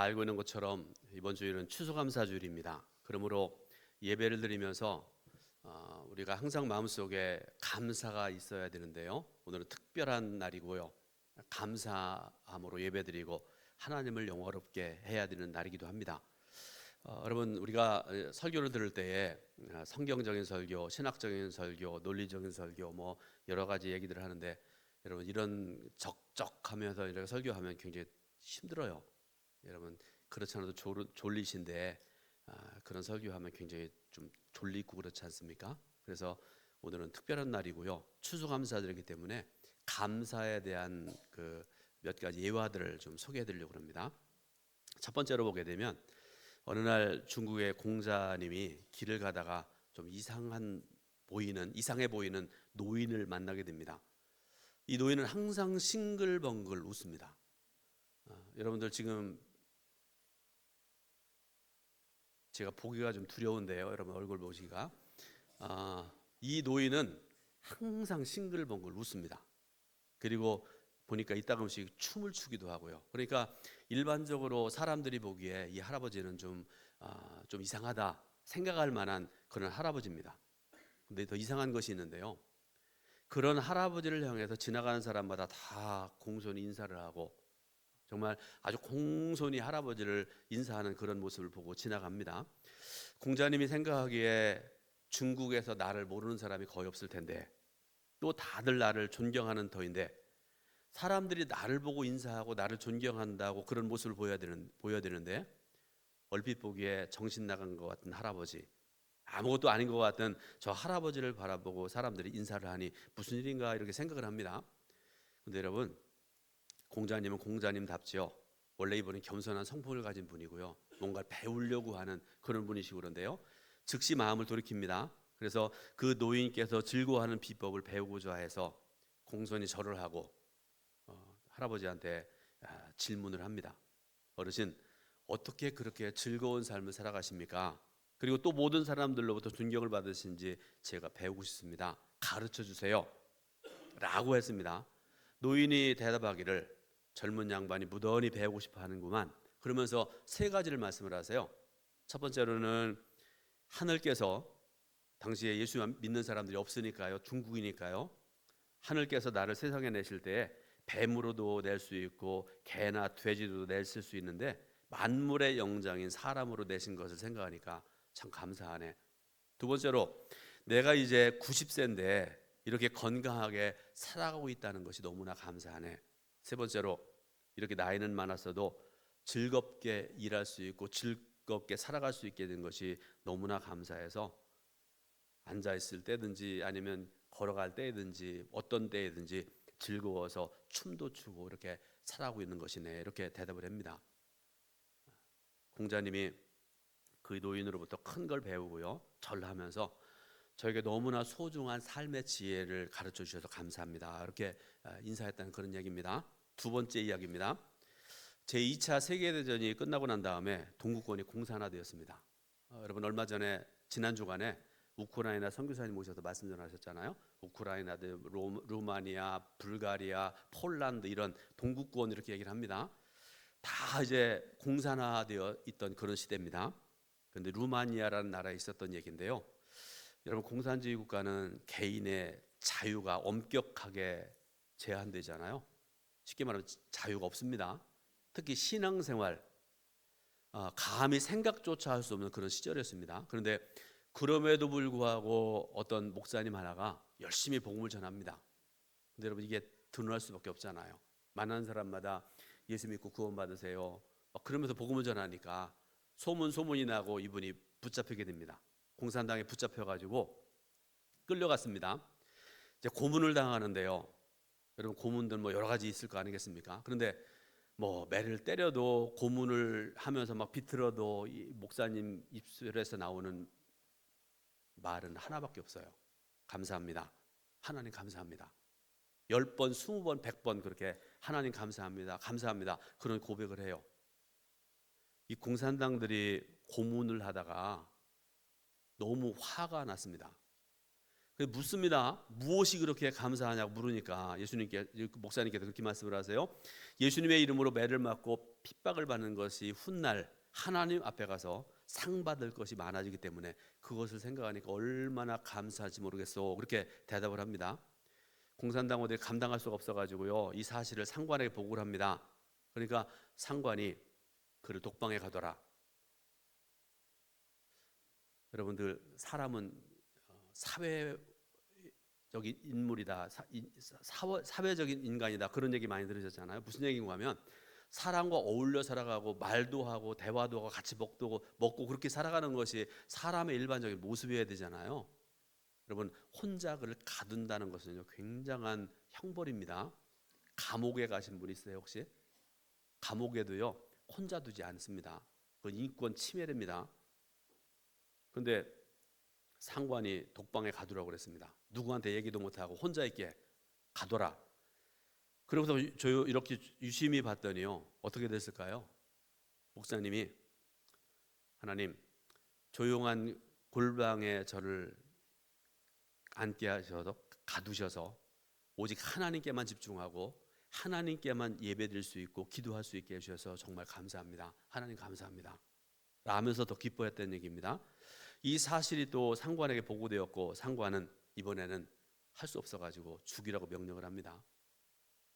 알고 있는 것처럼 이번 주일은 추수감사주일입니다. 그러므로 예배를 드리면서 우리가 항상 마음속에 감사가 있어야 되는데요. 오늘은 특별한 날이고요. 감사함으로 예배드리고 하나님을 영화롭게 해야 되는 날이기도 합니다. 여러분, 우리가 설교를 들을 때에 성경적인 설교, 신학적인 설교, 논리적인 설교 뭐 여러 가지 얘기들을 하는데, 여러분 이런 적적하면서 이렇게 설교하면 굉장히 힘들어요. 여러분 그렇지 않아도 졸리신데 그런 설교하면 굉장히 좀 졸리고 그렇지 않습니까? 그래서 오늘은 특별한 날이고요. 추수감사절이기 때문에 감사에 대한 그 몇 가지 예화들을 좀 소개해드리려고 합니다. 첫 번째로 보게 되면 어느 날 중국의 공자님이 길을 가다가 좀 이상해 보이는 노인을 만나게 됩니다. 이 노인은 항상 싱글벙글 웃습니다. 여러분들 지금 제가 보기가 좀 두려운데요. 여러분 얼굴 보시기가 이 노인은 항상 싱글벙글 웃습니다. 그리고 보니까 이따금씩 춤을 추기도 하고요. 그러니까 일반적으로 사람들이 보기에 이 할아버지는 좀 이상하다 생각할 만한 그런 할아버지입니다. 근데 더 이상한 것이 있는데요. 그런 할아버지를 향해서 지나가는 사람마다 다 공손히 인사를 하고 정말 아주 공손히 할아버지를 인사하는 그런 모습을 보고 지나갑니다. 공자님이 생각하기에 중국에서 나를 모르는 사람이 거의 없을 텐데, 또 다들 나를 존경하는 터인데, 사람들이 나를 보고 인사하고 나를 존경한다고 그런 모습을 보여야 되는데 얼핏 보기에 정신 나간 것 같은 할아버지, 아무것도 아닌 것 같은 저 할아버지를 바라보고 사람들이 인사를 하니 무슨 일인가 이렇게 생각을 합니다. 근데 여러분, 공자님은 공자님답지요. 원래 이분은 겸손한 성품을 가진 분이고요. 뭔가 배우려고 하는 그런 분이시고 그런데요. 즉시 마음을 돌이킵니다. 그래서 그 노인께서 즐거워하는 비법을 배우고자 해서 공손히 절을 하고 할아버지한테 질문을 합니다. 어르신, 어떻게 그렇게 즐거운 삶을 살아가십니까? 그리고 또 모든 사람들로부터 존경을 받으신지 제가 배우고 싶습니다. 가르쳐 주세요. 라고 했습니다. 노인이 대답하기를 젊은 양반이 무던히 배우고 싶어 하는구만. 그러면서 세 가지를 말씀을 하세요. 첫 번째로는 하늘께서, 당시에 예수 믿는 사람들이 없으니까요, 중국이니까요, 하늘께서 나를 세상에 내실 때에 뱀으로도 낼 수 있고 개나 돼지도 냈을 수 있는데 만물의 영장인 사람으로 내신 것을 생각하니까 참 감사하네. 두 번째로, 내가 이제 90세인데 이렇게 건강하게 살아가고 있다는 것이 너무나 감사하네. 세 번째로, 이렇게 나이는 많았어도 즐겁게 일할 수 있고 즐겁게 살아갈 수 있게 된 것이 너무나 감사해서 앉아 있을 때든지 아니면 걸어갈 때든지 어떤 때든지 즐거워서 춤도 추고 이렇게 살아가고 있는 것이네. 이렇게 대답을 합니다. 공자님이 그 노인으로부터 큰 걸 배우고요, 절하면서 저에게 너무나 소중한 삶의 지혜를 가르쳐 주셔서 감사합니다. 이렇게 인사했다는 그런 얘기입니다. 두 번째 이야기입니다. 제2차 세계대전이 끝나고 난 다음에 동구권이 공산화되었습니다. 여러분 얼마 전에 지난 주간에 우크라이나 선교사님 오셔서 말씀 전하셨잖아요. 우크라이나, 루마니아, 불가리아, 폴란드 이런 동구권 이렇게 얘기를 합니다. 다 이제 공산화되어 있던 그런 시대입니다. 그런데 루마니아라는 나라에 있었던 얘기인데요. 여러분 공산주의 국가는 개인의 자유가 엄격하게 제한되잖아요. 쉽게 말하면 자유가 없습니다. 특히 신앙생활, 감히 생각조차 할 수 없는 그런 시절이었습니다. 그런데 그럼에도 불구하고 어떤 목사님 하나가 열심히 복음을 전합니다. 근데 여러분 이게 드러날 수밖에 없잖아요. 만난 사람마다 예수 믿고 구원 받으세요. 그러면서 복음을 전하니까 소문이 나고 이분이 붙잡히게 됩니다. 공산당에 붙잡혀가지고 끌려갔습니다. 이제 고문을 당하는데요. 여러분 고문들 뭐 여러 가지 있을 거 아니겠습니까? 그런데 뭐 매를 때려도 고문을 하면서 막 비틀어도 이 목사님 입술에서 나오는 말은 하나밖에 없어요. 감사합니다. 하나님 감사합니다. 10번, 20번, 100번 그렇게 하나님 감사합니다. 감사합니다. 그런 고백을 해요. 이 공산당들이 고문을 하다가 너무 화가 났습니다. 그래서 묻습니다. 무엇이 그렇게 감사하냐고 물으니까 목사님께서 그렇게 말씀을 하세요. 예수님의 이름으로 매를 맞고 핍박을 받는 것이 훗날 하나님 앞에 가서 상 받을 것이 많아지기 때문에 그것을 생각하니까 얼마나 감사할지 모르겠어. 그렇게 대답을 합니다. 공산당원들이 감당할 수가 없어가지고요, 이 사실을 상관에게 보고를 합니다. 그러니까 상관이 그를 독방에 가둬라. 여러분들, 사람은 사회적인 인물이다, 사회적인 인간이다, 그런 얘기 많이 들으셨잖아요. 무슨 얘기인가 하면 사람과 어울려 살아가고 말도 하고 대화도 하고 같이 먹고 그렇게 살아가는 것이 사람의 일반적인 모습이어야 되잖아요. 여러분, 혼자 그를 가둔다는 것은요, 굉장한 형벌입니다. 감옥에 가신 분 있어요 혹시? 감옥에도요 혼자 두지 않습니다. 그건 인권 침해됩니다. 그런데 상관이 독방에 가두라고 그랬습니다. 누구한테 얘기도 못하고 혼자 있게 가둬라. 그러고서 저 이렇게 유심히 봤더니요, 어떻게 됐을까요? 목사님이, 하나님, 조용한 골방에 저를 앉게 하셔서 가두셔서 오직 하나님께만 집중하고 하나님께만 예배드릴 수 있고 기도할 수 있게 해주셔서 정말 감사합니다. 하나님 감사합니다. 라면서 더 기뻐했다는 얘기입니다. 이 사실이 또 상관에게 보고되었고, 상관은 이번에는 할 수 없어가지고 죽이라고 명령을 합니다.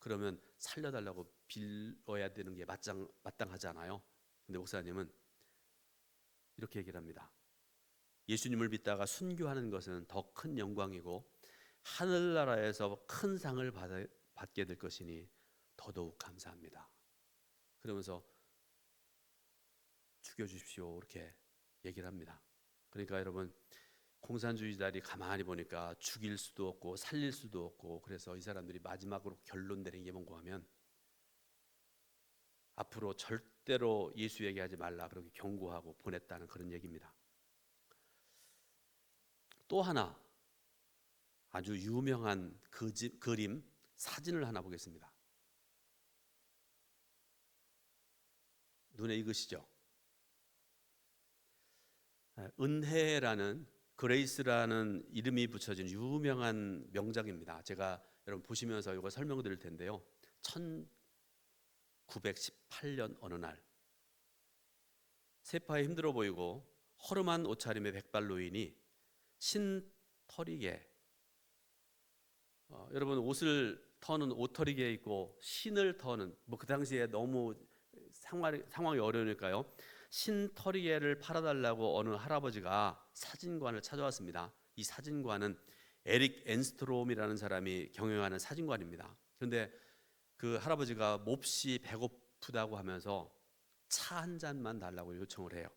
그러면 살려달라고 빌어야 되는 게 마땅하잖아요. 근데 목사님은 이렇게 얘기를 합니다. 예수님을 믿다가 순교하는 것은 더 큰 영광이고 하늘나라에서 큰 상을 받게 될 것이니 더더욱 감사합니다. 그러면서 죽여주십시오 이렇게 얘기를 합니다. 그러니까 여러분, 공산주의자들이 가만히 보니까 죽일 수도 없고 살릴 수도 없고, 그래서 이 사람들이 마지막으로 결론 내린 게 뭔가 하면 앞으로 절대로 예수 얘기하지 말라 그렇게 경고하고 보냈다는 그런 얘기입니다. 또 하나 아주 유명한 그림, 사진을 하나 보겠습니다. 눈에 익으시죠? 은혜라는, 그레이스라는 이름이 붙여진 유명한 명작입니다. 제가 여러분 보시면서 이거 설명드릴 텐데요. 1918년 어느 날, 세파에 힘들어 보이고 허름한 옷차림의 백발 노인이 신터리게, 여러분 옷을 터는 옷터리게 있고 신을 터는, 그 당시에 너무 상황이 어려우니까요, 신터리게를 팔아달라고 어느 할아버지가 사진관을 찾아왔습니다. 이 사진관은 에릭 엔스트롬이라는 사람이 경영하는 사진관입니다. 그런데 그 할아버지가 몹시 배고프다고 하면서 차 한 잔만 달라고 요청을 해요.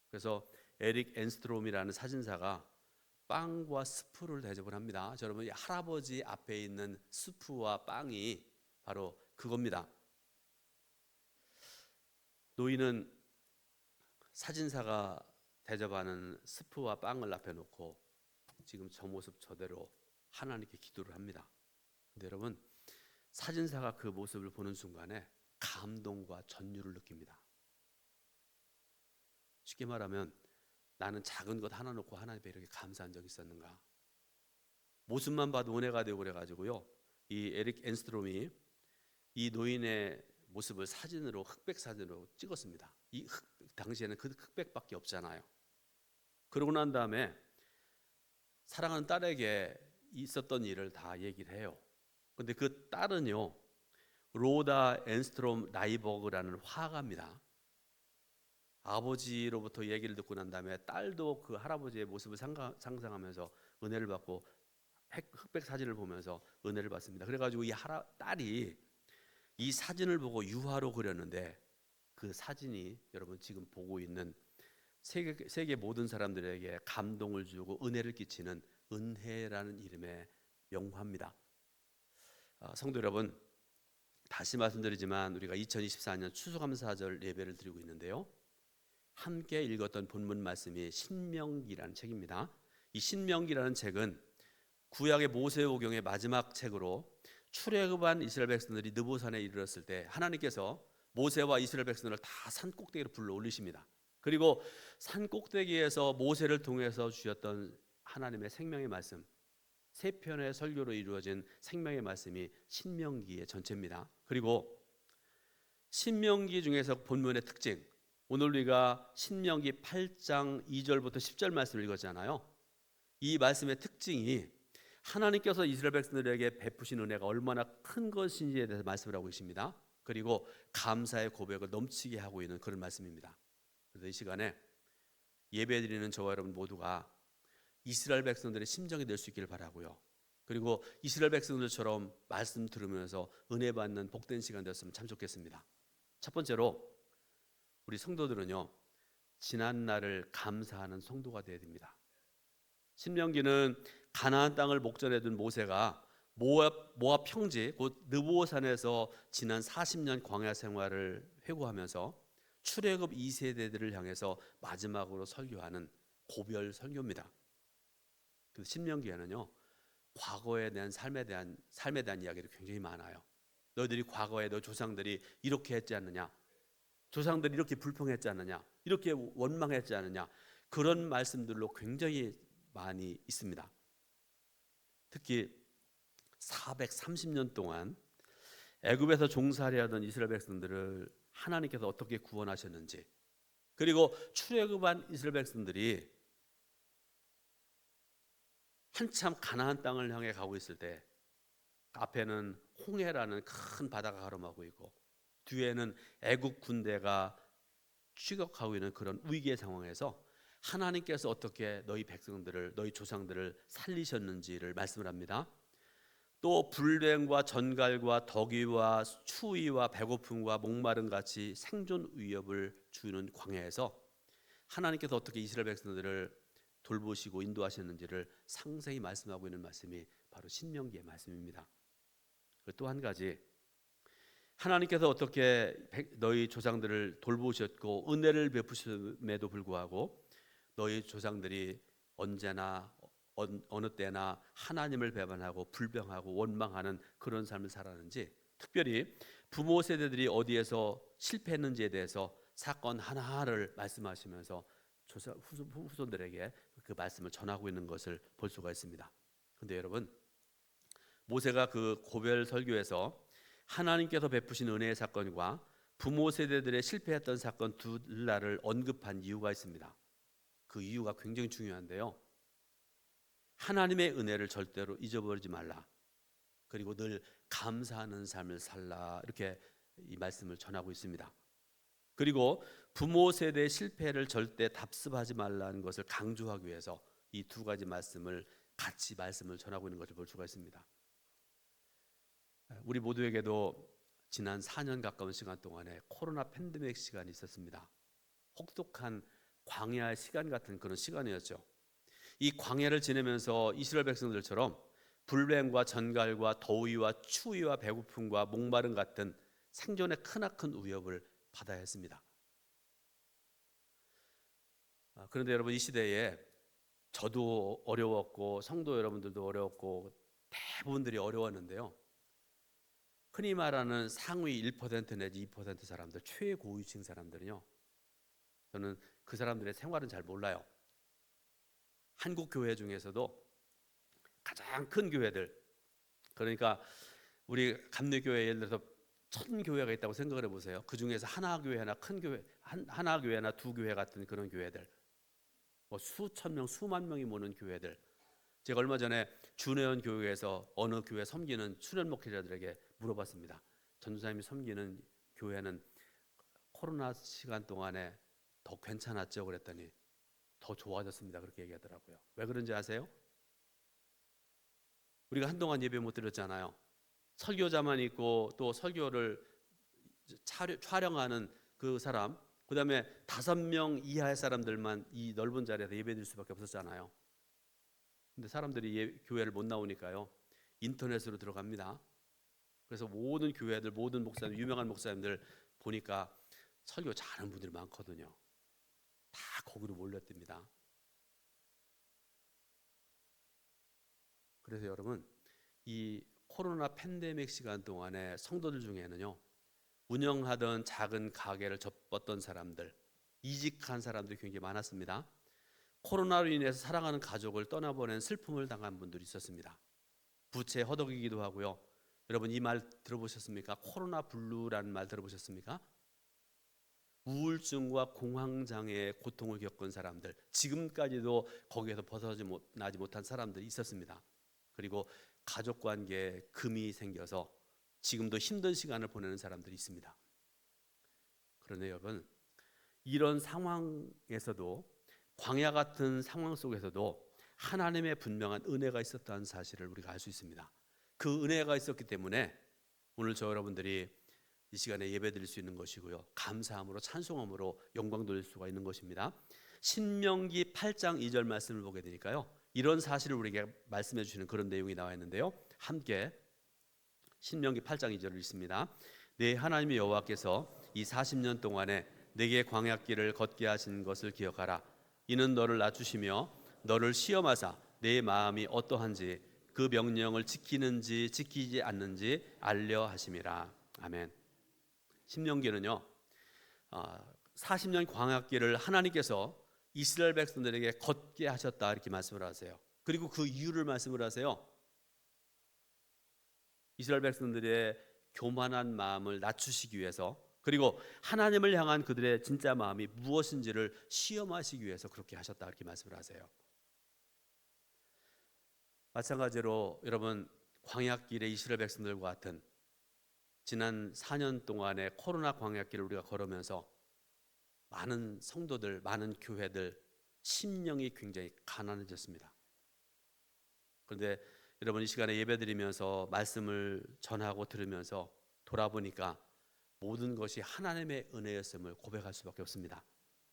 그래서 에릭 엔스트롬이라는 사진사가 빵과 스프를 대접을 합니다. 여러분, 이 할아버지 앞에 있는 스프와 빵이 바로 그겁니다. 노인은 사진사가 대접하는 스프와 빵을 앞에 놓고 지금 저 모습 저대로 하나님께 기도를 합니다. 근데 여러분, 사진사가 그 모습을 보는 순간에 감동과 전율을 느낍니다. 쉽게 말하면, 나는 작은 것 하나 놓고 하나님께 이렇게 감사한 적이 있었는가? 모습만 봐도 은혜가 되고 그래가지고요, 이 에릭 엔스트롬이 이 노인의 모습을 사진으로, 흑백 사진으로 찍었습니다. 당시에는 그 흑백밖에 없잖아요. 그러고 난 다음에 사랑하는 딸에게 있었던 일을 다 얘기를 해요. 근데 그 딸은요, 로다 엔스트롬 라이버그라는 화가입니다. 아버지로부터 얘기를 듣고 난 다음에 딸도 그 할아버지의 모습을 상상하면서 은혜를 받고 흑백 사진을 보면서 은혜를 받습니다. 그래가지고 이 딸이 이 사진을 보고 유화로 그렸는데, 그 사진이 여러분 지금 보고 있는 세계 모든 사람들에게 감동을 주고 은혜를 끼치는 은혜라는 이름의 명화입니다. 성도 여러분, 다시 말씀드리지만 우리가 2024년 추수감사절 예배를 드리고 있는데요, 함께 읽었던 본문 말씀이 신명기라는 책입니다. 이 신명기라는 책은 구약의 모세오경의 마지막 책으로 출애굽한 이스라엘 백성들이 느보산에 이르렀을 때 하나님께서 모세와 이스라엘 백성들을 다 산 꼭대기로 불러 올리십니다. 그리고 산 꼭대기에서 모세를 통해서 주셨던 하나님의 생명의 말씀, 세 편의 설교로 이루어진 생명의 말씀이 신명기의 전체입니다. 그리고 신명기 중에서 본문의 특징, 오늘 우리가 신명기 8장 2절부터 10절 말씀을 읽었잖아요. 이 말씀의 특징이 하나님께서 이스라엘 백성들에게 베푸신 은혜가 얼마나 큰 것인지에 대해서 말씀을 하고 계십니다. 그리고 감사의 고백을 넘치게 하고 있는 그런 말씀입니다. 그래서 이 시간에 예배드리는 저와 여러분 모두가 이스라엘 백성들의 심정이 될 수 있기를 바라고요. 그리고 이스라엘 백성들처럼 말씀 들으면서 은혜 받는 복된 시간 되었으면 참 좋겠습니다. 첫 번째로 우리 성도들은요, 지난 날을 감사하는 성도가 되어야 됩니다. 신명기는 가나안 땅을 목전에 둔 모세가 모압 평지 곧 느보산에서 지난 40년 광야 생활을 회고하면서 출애굽 2세대들을 향해서 마지막으로 설교하는 고별 설교입니다. 그 신명기에는요, 과거에 대한 삶에 대한 이야기가 굉장히 많아요. 너희들이 과거에 너 조상들이 이렇게 했지 않느냐, 조상들이 이렇게 불평했지 않느냐, 이렇게 원망했지 않느냐, 그런 말씀들로 굉장히 많이 있습니다. 특히 430년 동안 애굽에서 종살이하던 이스라엘 백성들을 하나님께서 어떻게 구원하셨는지, 그리고 출애굽한 이스라엘 백성들이 한참 가나안 땅을 향해 가고 있을 때 앞에는 홍해라는 큰 바다가 가로막고 있고 뒤에는 애국 군대가 추격하고 있는 그런 위기의 상황에서 하나님께서 어떻게 너희 백성들을, 너희 조상들을 살리셨는지를 말씀을 합니다. 또 불뱀과 전갈과 덕이와 추위와 배고픔과 목마름 같이 생존 위협을 주는 광야에서 하나님께서 어떻게 이스라엘 백성들을 돌보시고 인도하셨는지를 상세히 말씀하고 있는 말씀이 바로 신명기의 말씀입니다. 또 한 가지, 하나님께서 어떻게 너희 조상들을 돌보셨고 은혜를 베푸심에도 불구하고 너희 조상들이 언제나 어느 때나 하나님을 배반하고 불평하고 원망하는 그런 삶을 살았는지, 특별히 부모 세대들이 어디에서 실패했는지에 대해서 사건 하나하나를 말씀하시면서 후손들에게 그 말씀을 전하고 있는 것을 볼 수가 있습니다. 그런데 여러분, 모세가 그 고별 설교에서 하나님께서 베푸신 은혜의 사건과 부모 세대들의 실패했던 사건 둘날을 언급한 이유가 있습니다. 그 이유가 굉장히 중요한데요, 하나님의 은혜를 절대로 잊어버리지 말라, 그리고 늘 감사하는 삶을 살라, 이렇게 이 말씀을 전하고 있습니다. 그리고 부모 세대의 실패를 절대 답습하지 말라는 것을 강조하기 위해서 이 두 가지 말씀을 같이 말씀을 전하고 있는 것을 볼 수가 있습니다. 우리 모두에게도 지난 4년 가까운 시간 동안에 코로나 팬데믹 시간이 있었습니다. 혹독한 광야의 시간 같은 그런 시간이었죠. 이 광야를 지내면서 이스라엘 백성들처럼 불뱀과 전갈과 더위와 추위와 배고픔과 목마름 같은 생존의 크나큰 위협을 받아야 했습니다. 그런데 여러분, 이 시대에 저도 어려웠고 성도 여러분들도 어려웠고 대부분들이 어려웠는데요, 흔히 말하는 상위 1% 내지 2% 사람들, 최고위층 사람들은요, 저는 그 사람들의 생활은 잘 몰라요. 한국 교회 중에서도 가장 큰 교회들, 그러니까 우리 감리교회 예를 들어서 1000교회가 있다고 생각을 해보세요. 그 중에서 하나교회나 큰 교회, 하나교회나 두 교회 같은 그런 교회들, 뭐 수천 명, 수만 명이 모는 교회들. 제가 얼마 전에 준혜원 교회에서 어느 교회 섬기는 수련 목회자들에게 물어봤습니다. 전도사님이 섬기는 교회는 코로나 시간 동안에 더 괜찮았죠? 그랬더니 더 좋아졌습니다, 그렇게 얘기하더라고요. 왜 그런지 아세요? 우리가 한동안 예배 못 드렸잖아요. 설교자만 있고 또 설교를 촬영하는 그 사람, 그 다음에 5명 이하의 사람들만 이 넓은 자리에서 예배 드릴 수밖에 없었잖아요. 근데 사람들이 교회를 못 나오니까요, 인터넷으로 들어갑니다. 그래서 모든 교회들, 모든 목사님, 유명한 목사님들 보니까 설교 잘하는 분들이 많거든요. 다 거기로 몰렸답니다. 그래서 여러분, 이 코로나 팬데믹 시간 동안에 성도들 중에는요, 운영하던 작은 가게를 접었던 사람들, 이직한 사람들이 굉장히 많았습니다. 코로나로 인해서 사랑하는 가족을 떠나보낸 슬픔을 당한 분들이 있었습니다. 부채 허덕이기도 하고요. 여러분 이 말 들어보셨습니까? 코로나 블루라는 말 들어보셨습니까? 우울증과 공황장애의 고통을 겪은 사람들, 지금까지도 거기에서 벗어나지 못한 사람들이 있었습니다. 그리고 가족관계에 금이 생겨서 지금도 힘든 시간을 보내는 사람들이 있습니다. 그런데 여러분, 이런 상황에서도, 광야 같은 상황 속에서도 하나님의 분명한 은혜가 있었다는 사실을 우리가 알 수 있습니다. 그 은혜가 있었기 때문에 오늘 저 여러분들이 이 시간에 예배드릴 수 있는 것이고요, 감사함으로 찬송함으로 영광 돌릴 수가 있는 것입니다. 신명기 8장 2절 말씀을 보게 되니까요, 이런 사실을 우리에게 말씀해 주시는 그런 내용이 나와 있는데요, 함께 신명기 8장 2절을 읽습니다. 내 하나님의 여호와께서 이 40년 동안에 내게 광야길을 걷게 하신 것을 기억하라. 이는 너를 낮추시며 너를 시험하사 내 마음이 어떠한지 그 명령을 지키는지 지키지 않는지 알려 하심이라. 아멘. 신명기는요, 40년 광야길을 하나님께서 이스라엘 백성들에게 걷게 하셨다 이렇게 말씀을 하세요. 그리고 그 이유를 말씀을 하세요. 이스라엘 백성들의 교만한 마음을 낮추시기 위해서, 그리고 하나님을 향한 그들의 진짜 마음이 무엇인지를 시험하시기 위해서 그렇게 하셨다 이렇게 말씀을 하세요. 마찬가지로 여러분, 광야길의 이스라엘 백성들과 같은 지난 4년 동안의 코로나 광야길을 우리가 걸으면서 많은 성도들, 많은 교회들 심령이 굉장히 가난해졌습니다. 그런데 여러분, 이 시간에 예배드리면서 말씀을 전하고 들으면서 돌아보니까 모든 것이 하나님의 은혜였음을 고백할 수밖에 없습니다.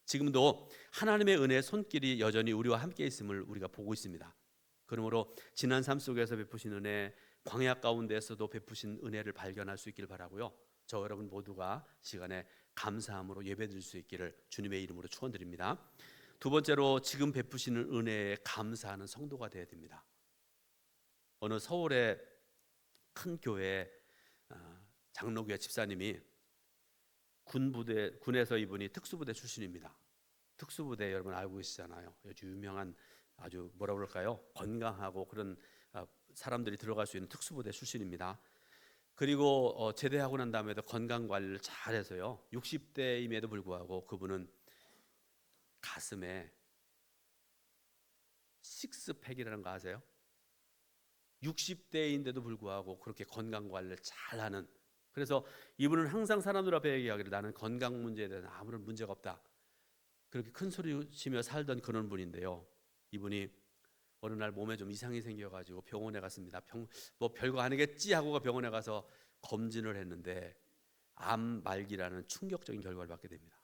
지금도 하나님의 은혜의 손길이 여전히 우리와 함께 있음을 우리가 보고 있습니다. 그러므로 지난 삶 속에서 베푸신 은혜, 광야 가운데에서도 베푸신 은혜를 발견할 수 있기를 바라고요, 저 여러분 모두가 시간에 감사함으로 예배드릴 수 있기를 주님의 이름으로 축원드립니다. 두 번째로, 지금 베푸시는 은혜에 감사하는 성도가 되어야 됩니다. 어느 서울의 큰 교회 장로교회 집사님이 군에서 이분이 특수부대 출신입니다. 특수부대 여러분 알고 계시잖아요. 아주 유명한, 아주 뭐라 그럴까요? 건강하고 그런 사람들이 들어갈 수 있는 특수부대 출신입니다. 그리고 제대하고 난 다음에도 건강 관리를 잘해서요, 60대임에도 불구하고 그분은 가슴에 식스팩이라는 거 아세요? 60대인데도 불구하고 그렇게 건강 관리를 잘하는, 그래서 이분은 항상 사람들 앞에 얘기하기를 나는 건강 문제에 대해서 아무런 문제가 없다, 그렇게 큰 소리 치며 살던 그런 분인데요, 이분이 어느 날 몸에 좀 이상이 생겨가지고 병원에 갔습니다. 뭐 별거 아니겠지 하고 병원에 가서 검진을 했는데 암 말기라는 충격적인 결과를 받게 됩니다.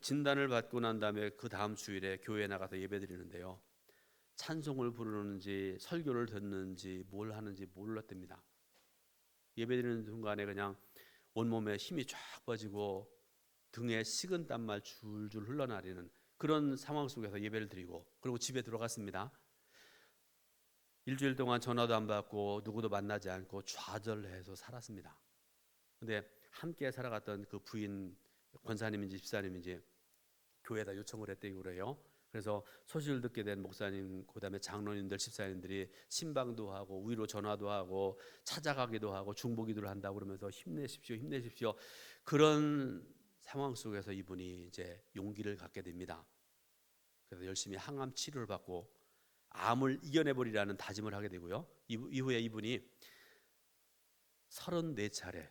진단을 받고 난 다음에 그 다음 주일에 교회에 나가서 예배드리는데요, 찬송을 부르는지 설교를 듣는지 뭘 하는지 몰랐답니다. 예배드리는 순간에 그냥 온몸에 힘이 쫙 빠지고 등에 식은 땀만 줄줄 흘러내리는 그런 상황 속에서 예배를 드리고, 그리고 집에 들어갔습니다. 일주일 동안 전화도 안 받고 누구도 만나지 않고 좌절해서 살았습니다. 근데 함께 살아갔던 그 부인, 권사님인지 집사님인지 교회에다 요청을 했대요. 그래요. 그래서 소식을 듣게 된 목사님, 그다음에 장로님들, 집사님들이 신방도 하고 위로 전화도 하고 찾아가기도 하고 중보기도를 한다고 그러면서 힘내십시오, 힘내십시오. 그런 상황 속에서 이분이 이제 용기를 갖게 됩니다. 그래서 열심히 항암 치료를 받고 암을 이겨내버리라는 다짐을 하게 되고요, 이후에 이분이 34차례,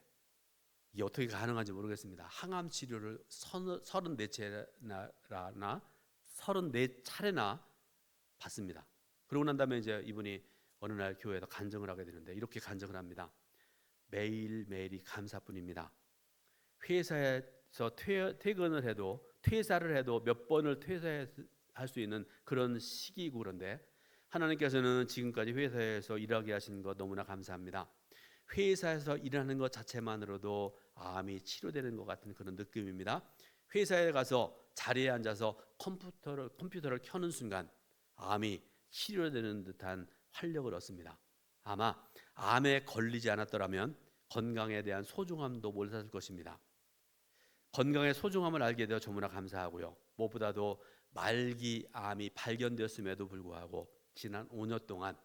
이게 어떻게 가능한지 모르겠습니다. 항암 치료를 34차례나 받습니다. 그러고 난 다음에 이제 이분이 어느 날 교회에서 간증을 하게 되는데 이렇게 간증을 합니다. 매일매일이 감사뿐입니다. 회사에서 퇴근을 해도, 퇴사를 해도 몇 번을 퇴사할 수 있는 그런 시기고, 그런데 하나님께서는 지금까지 회사에서 일하게 하신 것 너무나 감사합니다. 회사에서 일하는 것 자체만으로도 암이 치료되는 것 같은 그런 느낌입니다. 회사에 가서 자리에 앉아서 컴퓨터를 켜는 순간 암이 치료되는 듯한 활력을 얻습니다. 아마 암에 걸리지 않았더라면 건강에 대한 소중함도 몰랐을 것입니다. 건강의 소중함을 알게 되어 너무나 감사하고요. 무엇보다도 말기암이 발견되었음에도 불구하고 지난 5년 동안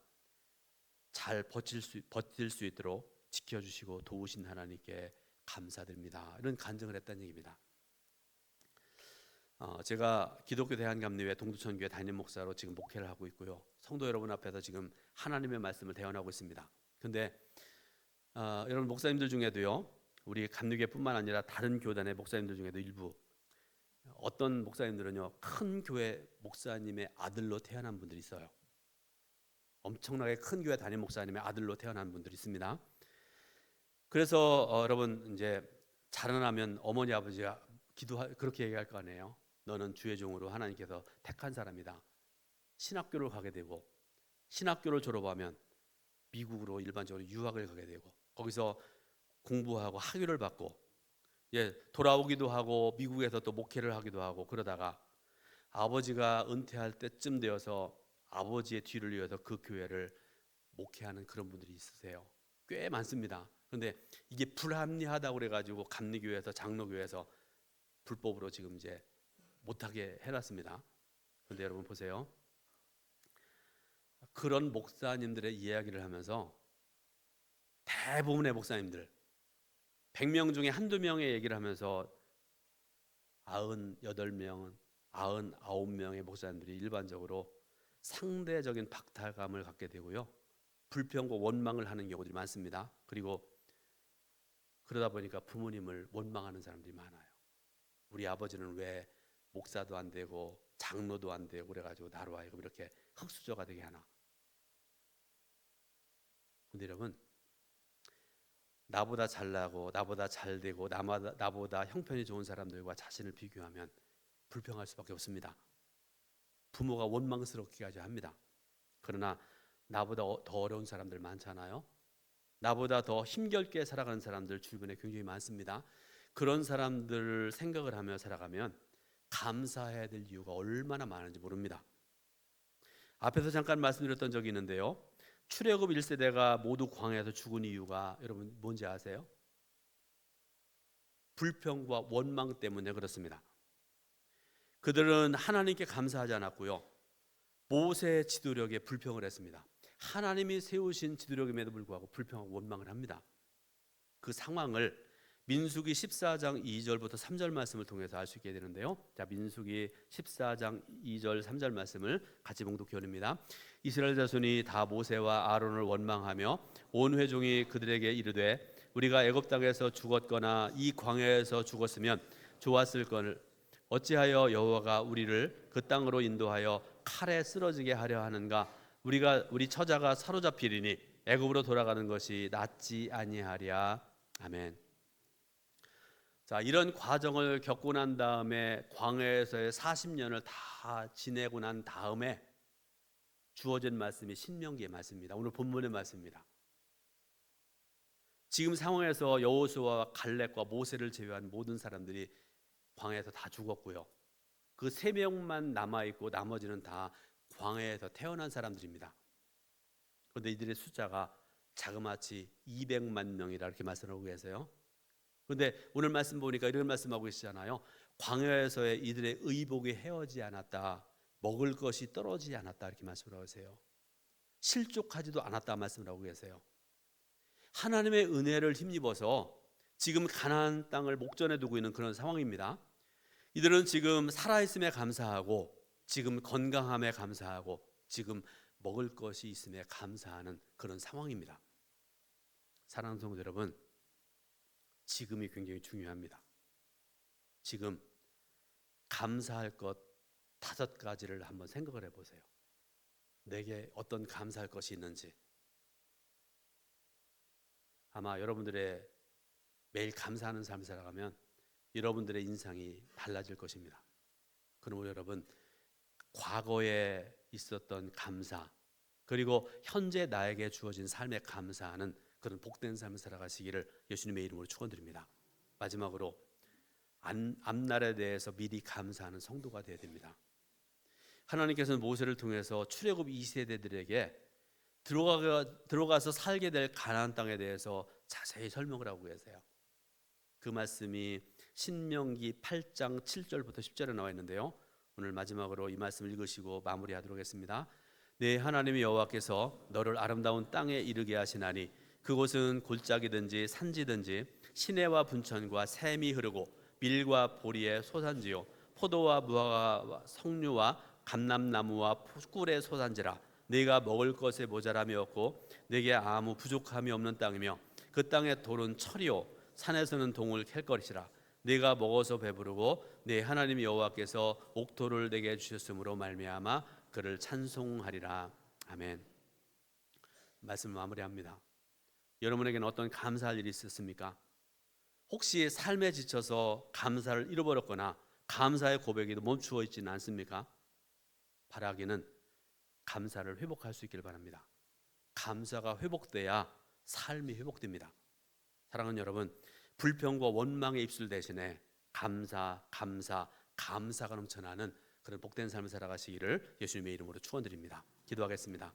잘 버틸 수 있도록 지켜주시고 도우신 하나님께 감사드립니다. 이런 간증을 했다는 얘기입니다. 제가 기독교 대한감리회 동두천교회 담임 목사로 지금 목회를 하고 있고요. 성도 여러분 앞에서 지금 하나님의 말씀을 대언하고 있습니다. 근데 여러분 목사님들 중에도요, 우리 감리교회뿐만 아니라 다른 교단의 목사님들 중에도 일부 어떤 목사님들은요, 큰 교회 목사님의 아들로 태어난 분들이 있어요. 엄청나게 큰 교회 담임 목사님의 아들로 태어난 분들이 있습니다. 그래서 여러분 이제 자라나면 어머니 아버지가 그렇게 얘기할 거 아니에요. 너는 주의 종으로 하나님께서 택한 사람이다. 신학교를 가게 되고 신학교를 졸업하면 미국으로 일반적으로 유학을 가게 되고 거기서 공부하고 학위를 받고 돌아오기도 하고 미국에서 또 목회를 하기도 하고 그러다가 아버지가 은퇴할 때쯤 되어서 아버지의 뒤를 이어서 그 교회를 목회하는 그런 분들이 있으세요. 꽤 많습니다. 그런데 이게 불합리하다고 그래가지고 감리교회에서 장로교회에서 불법으로 지금 이제 못하게 해놨습니다. 그런데 여러분 보세요. 그런 목사님들의 이야기를 하면서 대부분의 목사님들 100명 중에 한두 명의 얘기를 하면서 98명, 99명의 목사님들이 일반적으로 상대적인 박탈감을 갖게 되고요. 불평과 원망을 하는 경우들이 많습니다. 그리고 그러다 보니까 부모님을 원망하는 사람들이 많아요. 우리 아버지는 왜 목사도 안 되고 장로도 안 되고 그래가지고 나로 하여금 이렇게 흙수저가 되게 하나. 근데 여러분, 나보다 잘나고 나보다 잘되고 나보다 형편이 좋은 사람들과 자신을 비교하면 불평할 수밖에 없습니다. 부모가 원망스럽기까지 합니다. 그러나 나보다 더 어려운 사람들 많잖아요. 나보다 더 힘겹게 살아가는 사람들 주변에 굉장히 많습니다. 그런 사람들을 생각을 하며 살아가면 감사해야 될 이유가 얼마나 많은지 모릅니다. 앞에서 잠깐 말씀드렸던 적이 있는데요. 출애굽 1세대가 모두 광야에서 죽은 이유가 여러분 뭔지 아세요? 불평과 원망 때문에 그렇습니다. 그들은 하나님께 감사하지 않았고요. 모세의 지도력에 불평을 했습니다. 하나님이 세우신 지도력임에도 불구하고 불평하고 원망을 합니다. 그 상황을 민수기 14장 2절부터 3절 말씀을 통해서 알 수 있게 되는데요. 자, 민수기 14장 2절 3절 말씀을 같이 봉독해 올립니다. 이스라엘 자손이 다 모세와 아론을 원망하며 온 회중이 그들에게 이르되 우리가 애굽 땅에서 죽었거나 이 광야에서 죽었으면 좋았을 걸 어찌하여 여호와가 우리를 그 땅으로 인도하여 칼에 쓰러지게 하려 하는가? 우리 처자가 사로잡히리니 애굽으로 돌아가는 것이 낫지 아니하랴. 아멘. 자, 이런 과정을 겪고 난 다음에 광야에서의 40년을 다 지내고 난 다음에 주어진 말씀이 신명기의 말씀입니다. 오늘 본문의 말씀입니다. 지금 상황에서 여호수아와 갈렙과 모세를 제외한 모든 사람들이 광야에서 다 죽었고요. 그 3명만 남아있고 나머지는 다 광야에서 태어난 사람들입니다. 그런데 이들의 숫자가 자그마치 200만 명이라 이렇게 말씀하고 계세요. 그런데 오늘 말씀 보니까 이런 말씀하고 계시잖아요. 광야에서의 이들의 의복이 헤어지 않았다. 먹을 것이 떨어지지 않았다. 이렇게 말씀을 하고 계세요. 실족하지도 않았다 말씀을 하고 계세요. 하나님의 은혜를 힘입어서 지금 가나안 땅을 목전에 두고 있는 그런 상황입니다. 이들은 지금 살아있음에 감사하고 지금 건강함에 감사하고 지금 먹을 것이 있음에 감사하는 그런 상황입니다. 사랑하는 성도 여러분, 지금이 굉장히 중요합니다. 지금 감사할 것 5가지를 한번 생각을 해보세요. 내게 어떤 감사할 것이 있는지. 아마 여러분들의 매일 감사하는 삶을 살아가면 여러분들의 인상이 달라질 것입니다. 그러므로 여러분, 과거에 있었던 감사 그리고 현재 나에게 주어진 삶에 감사하는 그런 복된 삶을 살아가시기를 예수님의 이름으로 축원드립니다. 마지막으로 앞날에 대해서 미리 감사하는 성도가 되어야 됩니다. 하나님께서는 모세를 통해서 출애굽 2세대들에게 들어가서 살게 될 가나안 땅에 대해서 자세히 설명을 하고 계세요. 그 말씀이 신명기 8장 7절부터 10절에 나와 있는데요. 오늘 마지막으로 이 말씀을 읽으시고 마무리하도록 하겠습니다. 내 하나님 여호와께서 너를 아름다운 땅에 이르게 하시나니 그곳은 골짜기든지 산지든지 시내와 분천과 샘이 흐르고 밀과 보리의 소산지요 포도와 무화과 석류와 감람나무와 꿀의 소산지라. 네가 먹을 것에 모자람이 없고 네게 아무 부족함이 없는 땅이며 그 땅의 돌은 철이요 산에서는 동을 캘 것이라. 네가 먹어서 배부르고 네 하나님 여호와께서 옥토를 내게 주셨으므로 말미암아 그를 찬송하리라. 아멘. 말씀 마무리합니다. 여러분에게는 어떤 감사할 일이 있었습니까? 혹시 삶에 지쳐서 감사를 잃어버렸거나 감사의 고백이 멈추어 있지는 않습니까? 바라기는 감사를 회복할 수 있기를 바랍니다. 감사가 회복돼야 삶이 회복됩니다. 사랑하는 여러분, 불평과 원망의 입술 대신에 감사가 넘쳐나는 그런 복된 삶을 살아가시기를 예수님의 이름으로 축원드립니다. 기도하겠습니다.